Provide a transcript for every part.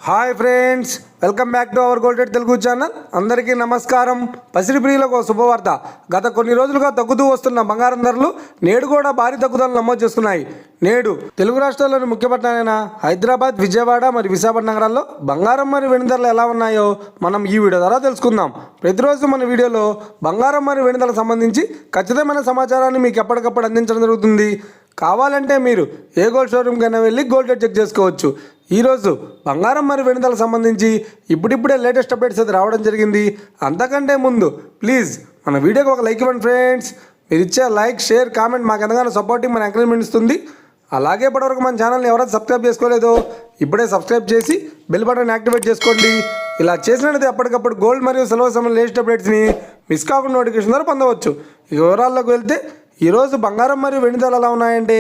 Hi friends, welcome back to our golden Telugu channel. అందరికీ నమస్కారం. పసిడి ప్రియులకు శుభవార్త. గత కొన్ని రోజులుగా తగ్గుతూ వస్తున్న బంగారం ధరలు నేడు కూడా భారీ తగ్గుదలను నమోదు చేస్తున్నాయి. నేడు తెలుగు రాష్ట్రాల్లోని ముఖ్య పట్టణాలైన హైదరాబాద్, విజయవాడ మరియు విశాఖపట్నం నగరాల్లో బంగారం మరియు వెండి ధరలు ఎలా ఉన్నాయో మనం ఈ వీడియో ద్వారా తెలుసుకుందాం. ప్రతిరోజు మన వీడియోలో బంగారం మరియు వెండి ధరలకు సంబంధించి ఖచ్చితమైన సమాచారాన్ని మీకు ఎప్పటికప్పుడు అందించడం జరుగుతుంది. కావాలంటే మీరు ఏ గోల్డ్ షోరూమ్కైనా వెళ్ళి గోల్డ్ రేట్ చెక్ చేసుకోవచ్చు. ఈరోజు బంగారం మరియు వెండి ధరలకు సంబంధించి ఇప్పుడిప్పుడే లేటెస్ట్ అప్డేట్స్ అయితే రావడం జరిగింది. అంతకంటే ముందు ప్లీజ్ మన వీడియోకి ఒక లైక్ ఇవ్వండి ఫ్రెండ్స్. మీరు ఇచ్చే లైక్, షేర్, కామెంట్ మాకు ఎంతగానో సపోర్టింగ్, మన ఎంకరేజ్మెంట్ ఇస్తుంది. అలాగే ఇప్పటివరకు మన ఛానల్ని ఎవరైతే సబ్స్క్రైబ్ చేసుకోలేదో ఇప్పుడే సబ్స్క్రైబ్ చేసి బెల్ బటన్ యాక్టివేట్ చేసుకోండి. ఇలా చేసినట్లయితే ఎప్పటికప్పుడు గోల్డ్ మరియు సిల్వర్ సంబంధించిన లేటెస్ట్ అప్డేట్స్ని మిస్ కాకుండా నోటిఫికేషన్ ద్వారా పొందవచ్చు. ఇక వివరాల్లోకి వెళ్తే ఈరోజు బంగారం మరియు వెండి ధరలు ఎలా ఉన్నాయంటే,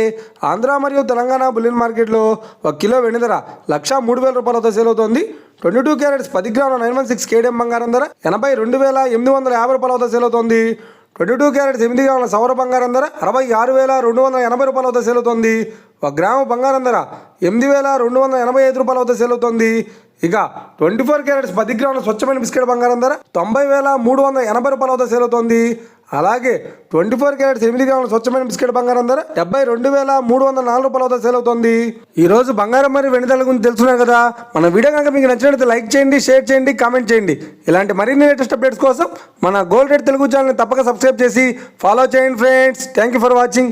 ఆంధ్ర మరియు తెలంగాణ బులియన్ మార్కెట్లో 1 కిలో వెండి ధర 1,03,000 రూపాయలతో సేల్ అవుతోంది. 22 క్యారెట్స్ 10 గ్రాముల 916 కేడిఎం బంగారం ధర 82,850 రూపాయలతో సేల్ అవుతోంది. 22 క్యారెట్స్ 8 గ్రాముల సౌర బంగారం ధర 66,280 రూపాయలతో సేల్ అవుతోంది. 1 గ్రాము బంగారం ధర 8,285 రూపాయలతో సేల్ అవుతోంది. ఇక 24 క్యారెట్స్ 10 గ్రాముల స్వచ్ఛమైన బిస్కెట్ బంగారం ధర 90,380 రూపాయలతో సేల్ అవుతోంది. అలాగే 24 క్యారెట్స్ 8 గ్రాముల స్వచ్ఛమైన బిస్కెట్ బంగారం ధర 72,304 రూపాయలతో సేల్ అవుతోంది. ఈ రోజు బంగారం మరియు వెండి ధరల గురించి తెలుసుకున్నారు కదా. మన వీడియో కనుక మీకు నచ్చినట్లయితే లైక్ చేయండి, షేర్ చేయండి, కామెంట్ చేయండి. ఇలాంటి మరిన్ని లేటెస్ట్ అప్డేట్స్ కోసం మన గోల్డ్ రేట్ తెలుగు ఛానల్ని తప్పక సబ్స్క్రైబ్ చేసి ఫాలో చేయండి friends. Thank you for watching.